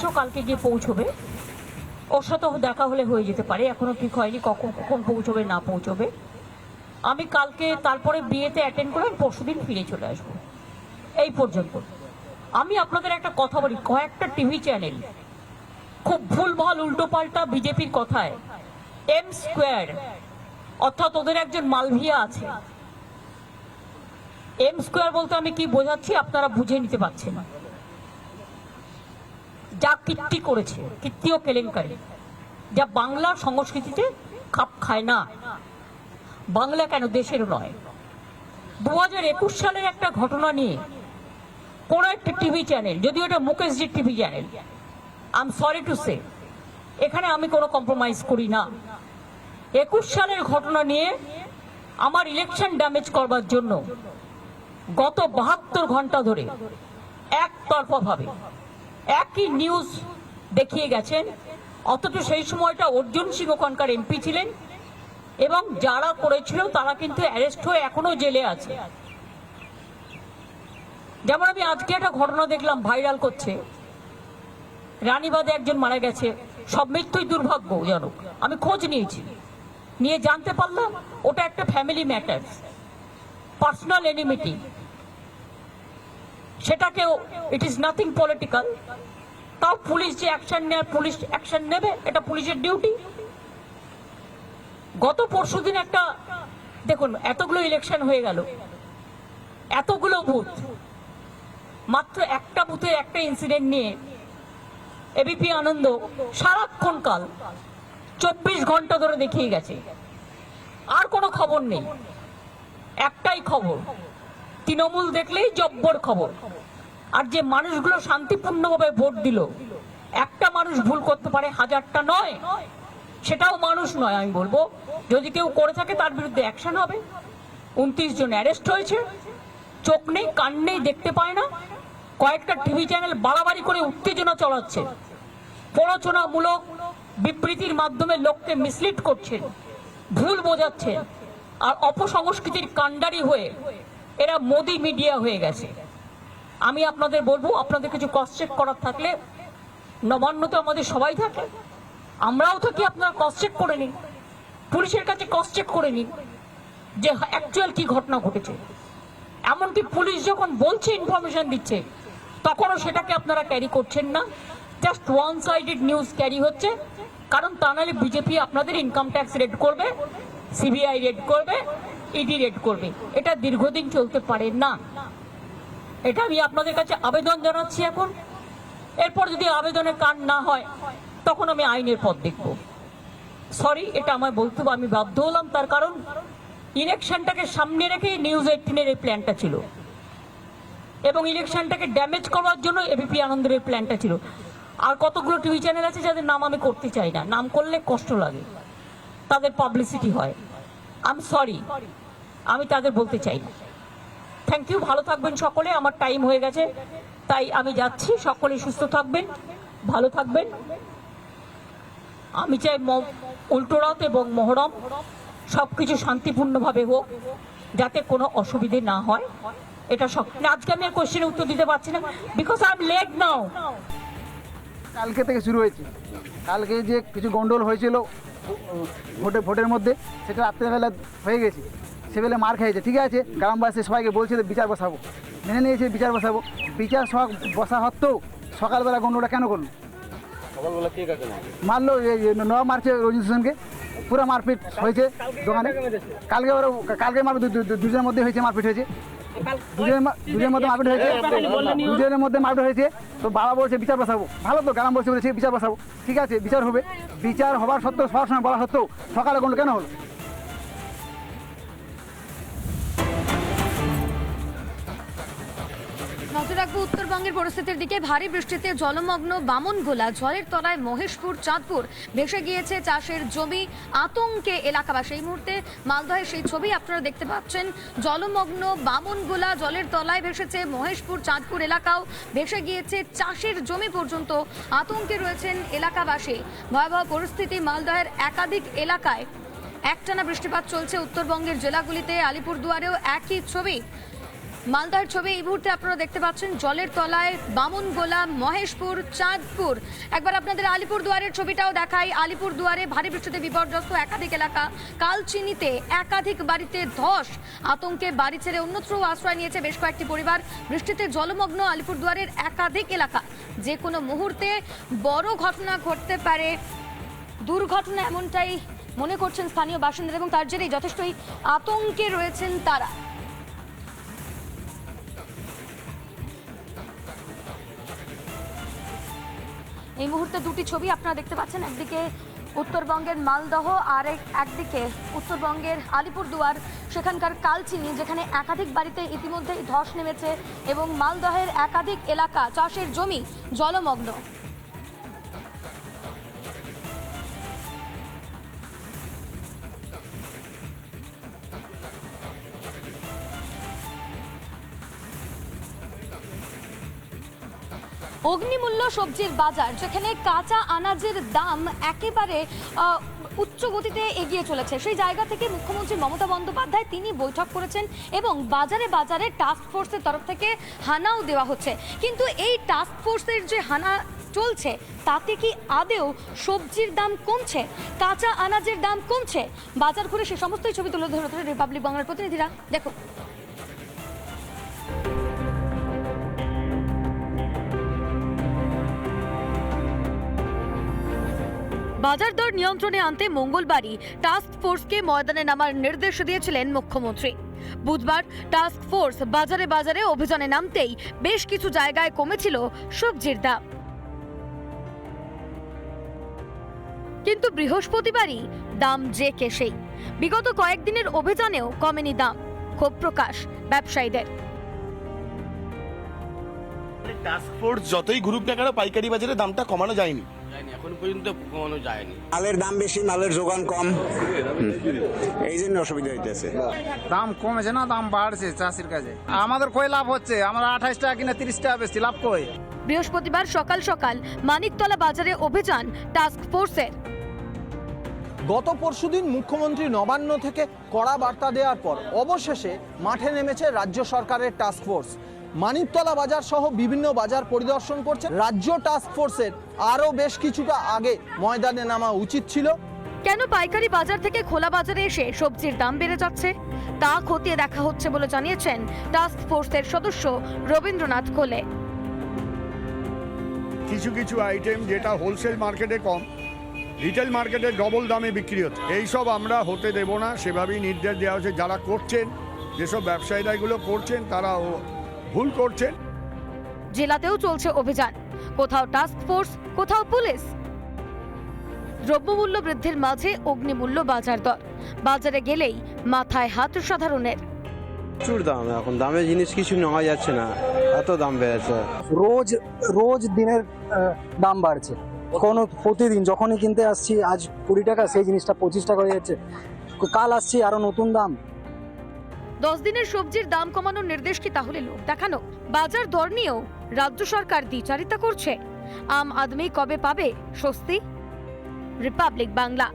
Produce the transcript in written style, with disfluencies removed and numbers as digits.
অবশ্য কালকে গিয়ে পৌঁছবে, ওর সাথেও দেখা হলে হয়ে যেতে পারে, এখনো ঠিক হয়নি কখন কখন পৌঁছবে না পৌঁছবে। আমি কালকে তারপরে বিয়েতে অ্যাটেন্ড করে আমি পরশুদিন ফিরে চলে আসবো। এই পর্যন্ত আমি আপনাদের একটা কথা বলি, কয়েকটা টিভি চ্যানেল খুব ভুলভাল উল্টোপাল্টা বিজেপির কথায় এম স্কোয়ার, অর্থাৎ ওদের একজন মালভিয়া আছে। এম স্কোয়ার বলতে আমি কি বোঝাচ্ছি আপনারা বুঝে নিতে পারছেন না। যা কীর্তি করেছে, কীর্তি ও কেলেঙ্কারি, যা বাংলার সংস্কৃতিতে খাপ খায় না। বাংলা কেন, দেশেরও নয়। 2021 সালের একটা ঘটনা নিয়ে কোন একটা টিভি চ্যানেল, যদিও এটা মুকেশজির TV channel, I am sorry to say, এখানে আমি কোনো কম্প্রোমাইজ করি না। 21 সালের ঘটনা নিয়ে আমার ইলেকশন ড্যামেজ করবার জন্য গত 72 ঘন্টা ধরে একতরফা ভাবে একই নিউজ দেখিয়ে গেছেন। অথচ সেই সময়টা অর্জুন সিং ওখানকার এমপি ছিলেন এবং যারা করেছিল তারা কিন্তু অ্যারেস্ট হয়ে এখনো জেলে আছে। যেমন আমি আজকে একটা ঘটনা দেখলাম ভাইরাল করছে, রানীবাদে একজন মারা গেছে, সব মৃত্যুই দুর্ভাগ্যজনক। আমি খোঁজ নিয়েছি, নিয়ে জানতে পারলাম ওটা একটা ফ্যামিলি ম্যাটার, পার্সোনাল এনিমিটি। সেটাকেও ইট ইজ নাথিং পলিটিক্যাল, তাও পুলিশ যে অ্যাকশন নেয়, পুলিশ অ্যাকশন নেবে, এটা পুলিশের ডিউটি। গত পরশুদিন একটা দেখুন, এতগুলো ইলেকশন হয়ে গেল, এতগুলো বুথ, মাত্র একটা বুথে একটা ইনসিডেন্ট নিয়ে এবিপি আনন্দ সারাক্ষণ কাল 24 ঘন্টা ধরে দেখিয়ে গেছে। আর কোনো খবর নেই, একটাই খবর, তৃণমূল দেখলেই জব্বর খবর। আর যে মানুষগুলো শান্তিপূর্ণভাবে ভোট দিল, একটা মানুষ ভুল করতে পারে, হাজারটা নয়, সেটাও মানুষ নয়। আমি বলবো যদি কেউ করে থাকে তার বিরুদ্ধে অ্যাকশন হবে। 29 জন অ্যারেস্ট হয়েছে, চোখ নেই কান নেই, দেখতে পায় না। কয়েকটা টিভি চ্যানেল বাড়াবাড়ি করে উত্তেজনা চলাচ্ছে, প্ররোচনামূলক বিবৃতির মাধ্যমে লোককে মিসলিড করছেন, ভুল বোঝাচ্ছেন। আর অপসংস্কৃতির কাণ্ডারি হয়ে এরা মোদি মিডিয়া হয়ে গেছে। আমি আপনাদের বলবো, আপনাদের কিছু ক্রস চেক করার থাকলে, নবান্ন তো আমাদের সবাই থাকে, আমরাও থাকি, আপনারা ক্রস চেক করে নিন, পুলিশের কাছে ক্রস চেক করে নিন যে অ্যাকচুয়াল কি ঘটনা ঘটেছে। এমনকি পুলিশ যখন বলছে, ইনফরমেশন দিচ্ছে, তখনও সেটাকে আপনারা ক্যারি করছেন না, just one sided news carry হচ্ছে। কারণ তা নাহলে বিজেপি আপনাদের ইনকাম ট্যাক্স রেড করবে, সিবিআই রেড করবে, ইডি রেড করবে। এটা দীর্ঘদিন চলতে পারে না। এটা আমি আপনাদের কাছে আবেদন জানাচ্ছি এখন। এরপর যদি আবেদনের কান না হয়, তখন আমি আইনের পথ দেখব। সরি, এটা আমায় বলতে আমি বাধ্য হলাম, তার কারণ ইলেকশনটাকে সামনে রেখে নিউজ 18-এর এই প্ল্যানটা ছিল এবং ইলেকশনটাকে ড্যামেজ করার জন্য এবিপি আনন্দের প্ল্যানটা ছিল। আর কতগুলো টিভি চ্যানেল আছে যাদের নাম আমি করতে চাই না, নাম করলে কষ্ট লাগে, তাদের পাবলিসিটি হয়। আই এম সরি, আমি তাদের বলতে চাই না। থ্যাংক ইউ, ভালো থাকবেন সকলে। আমার টাইম হয়ে গেছে, তাই আমি যাচ্ছি। সকলে সুস্থ থাকবেন, ভালো থাকবেন। আমি চাই উল্টোরথ এবং মহরম সবকিছু শান্তিপূর্ণভাবে হোক, যাতে কোনো অসুবিধে না হয়। এটা সব আজকে আমি আর কোশ্চেনের উত্তর দিতে পারছি না, বিকজ আই এম লেট নাও। কালকে থেকে শুরু হয়েছে। কালকে যে কিছু গন্ডগোল হয়েছিল ভোটের মধ্যে, সেটা রাত্রেবেলা হয়ে গেছে, সেবেলে মার খেয়েছে। ঠিক আছে, গ্রামবাসী সবাইকে বলছে বিচার বসাবো, মেনে নিয়েছে বিচার বসাবো। বিচার বসা সত্ত্বেও সকালবেলা গন্ডগোলটা কেন করলো? সকালবেলা কে কাকে মারলো, নবাব মারছে রঞ্জিত হোসেনকে, পুরো মারপিট হয়েছে দোকানে। কালকে মারপিট দুজনের মধ্যে হয়েছে, মারপিট হয়েছে, দুজনের মধ্যে মারপিট হয়েছে, দুজনের মধ্যে মারপিট হয়েছে। তো বাবা বলছে বিচার বসাবো, ভালো তো, গ্রামবাসী বলেছে বিচার বসাবো। ঠিক আছে, বিচার হবে। বিচার হবার সত্ত্বেও, সবার সময় বলা সত্ত্বেও সকালে গন্ডগোল কেন হলো? নজর রাখবো উত্তরবঙ্গের পরিস্থিতির দিকে। ভারী বৃষ্টিতে জলমগ্ন বামনগোলা, জলের তলায় মহেশপুর চাঁদপুর, ভেসে গিয়েছে চাষের জমি, আতঙ্কে এলাকাবাসী। এই মুহূর্তে মালদহের সেই ছবি আপনারা দেখতে পাচ্ছেন। জলমগ্ন বামনগোলা, জলের তলায় ভেসেছে মহেশপুর চাঁদপুর এলাকাও, ভেসে গিয়েছে চাষের জমি পর্যন্ত। আতঙ্কে রয়েছেন এলাকাবাসী। ভয়াবহ পরিস্থিতি মালদহের একাধিক এলাকায়। একটানা বৃষ্টিপাত চলছে উত্তরবঙ্গের জেলাগুলিতে। আলিপুরদুয়ারেও একই ছবি। মালদার ছবি এই মুহূর্তে আপনারা দেখতে পাচ্ছেন, জলের তলায় বামনগোলা, মহেশপুর, চাঁদপুর। একবার আপনাদের আলিপুরদুয়ারের ছবিটাও দেখাই। আলিপুরদুয়ারে ভারী বৃষ্টিতে বিপর্যস্ত একাধিক এলাকা। কালচিনিতে একাধিক বাড়িতে ধস, আতঙ্কে বাড়ি ছেড়ে অন্যত্র আশ্রয় নিয়েছে বেশ কয়েকটি পরিবার। বৃষ্টিতে জলমগ্ন আলিপুরদুয়ারের একাধিক এলাকা। যে কোনো মুহূর্তে বড় ঘটনা ঘটতে পারে, দুর্ঘটনা এমনটাই মনে করছেন স্থানীয় বাসিন্দারা এবং তার জেরেই যথেষ্টই আতঙ্কে রয়েছেন তারা। এই মুহূর্তে দুটি ছবি আপনারা দেখতে পাচ্ছেন, একদিকে উত্তরবঙ্গের মালদহ আর একদিকে উত্তরবঙ্গের আলিপুরদুয়ার, সেখানকার কালচিনি, যেখানে একাধিক বাড়িতে ইতিমধ্যেই ধস নেমেছে এবং মালদহের একাধিক এলাকা, চাষের জমি জলমগ্ন। অগ্নিমূল্য সবজির বাজার, যেখানে কাঁচা আনাজের দাম একেবারে উচ্চ গতিতে এগিয়ে চলেছে, সেই জায়গা থেকে মুখ্যমন্ত্রী মমতা বন্দ্যোপাধ্যায় তিনি বৈঠক করেছেন এবং বাজারে বাজারে টাস্ক ফোর্সের তরফ থেকে হানাও দেওয়া হচ্ছে। কিন্তু এই টাস্ক ফোর্সের যে হানা চলছে তাতে কি আদেও সবজির দাম কমছে, কাঁচা আনাজের দাম কমছে? বাজার ঘুরে সে সমস্তই ছবি তুলে ধরে রিপাবলিক বাংলার প্রতিনিধিরা। দেখুন, বাজার দর নিয়ন্ত্রণে আনতে মঙ্গলবারই টাস্ক ফোর্সকে ময়দানে নামার নির্দেশ দিয়েছিলেন মুখ্যমন্ত্রী। বুধবার টাস্ক ফোর্স বাজারে বাজারে অভিযানে নামতেই বেশ কিছু জায়গায় কমেছিল সবজির দাম, কিন্তু বৃহস্পতিবারই দাম যে কে সেই। বিগত কয়েকদিনের অভিযানেও কমেনি দাম, ক্ষোভ প্রকাশ ব্যবসায়ীদের। টাস্ক ফোর্স যতই ঘুরুক না কেন পাইকারি বাজারে দামটা কমানো যায়নি। এখন পর্যন্ত কমানো যায়নি। মালের দাম বেশি, মালের যোগান কম, এই জন্য অসুবিধা হইতেছে। দাম কমেছে না, দাম বাড়ছে চাষির কাছে। আমাদের কই লাভ হচ্ছে? আমরা 28 টাকা কিনা 30 টাকা বেশি লাভ কই। বৃহস্পতিবার সকাল সকাল মানিকতলা বাজারে অভিযান টাস্ক ফোর্সের। গত পরশুদিন মুখ্যমন্ত্রী নবান্ন থেকে কড়া বার্তা দেওয়ার পর অবশেষে মাঠে নেমেছে রাজ্য সরকারের টাস্ক ফোর্স। মানিকতলা বাজার সহ বিভিন্ন বাজার পরিদর্শন করছে। রাজ্য টাস্ক ফোর্সের আরও বেশ কিছুটা আগে ময়দানে নামা উচিত ছিল। কেন পাইকারি বাজার থেকে খোলা বাজারে এসে সবজির দাম বেড়ে যাচ্ছে তা খতিয়ে দেখা হচ্ছে বলে জানিয়েছেন টাস্ক ফোর্সের সদস্য রবীন্দ্রনাথ কোলে। কিছু কিছু আইটেম যেটা হোলসেল মার্কেটে কম, রিটেল মার্কেটে ডবল দামে বিক্রি হচ্ছে, এইসব আমরা হতে দেব না। সেভাবেই নির্দেশ দেওয়া হয়েছে। যারা করছেন, যেসব ব্যবসায়ীরা এগুলো করছেন, তারা ভুল করছেন। জেলাতেও চলছে অভিযান, কোথাও টাস্ক ফোর্স, কোথাও পুলিশ। দ্রব্যমূল্য বৃদ্ধির মাঝে অগ্নিমূল্য বাজার দর, বাজারে গেলেই মাথায় হাত সাধারণের। প্রচুর দাম, এখন দামে জিনিস কিছু নেওয়া যাচ্ছে না, এত দাম বেড়েছে। রোজ দিনের দাম বাড়ছে। প্রতিদিন যখনই কিনতে আসছি আজ 20 টাকা, সেই জিনিসটা 25 টাকা হয়ে যাচ্ছে। কাল আসছি আরো নতুন দাম। 10 দিনের সবজির দাম কমানোর নির্দেশ কি তাহলে লোক দেখানো? বাজার দর নিয়েও রাজ্য সরকার দ্বিচারিতা করছে। আম আদমি কবে পাবে স্বস্তি? রিপাবলিক বাংলা।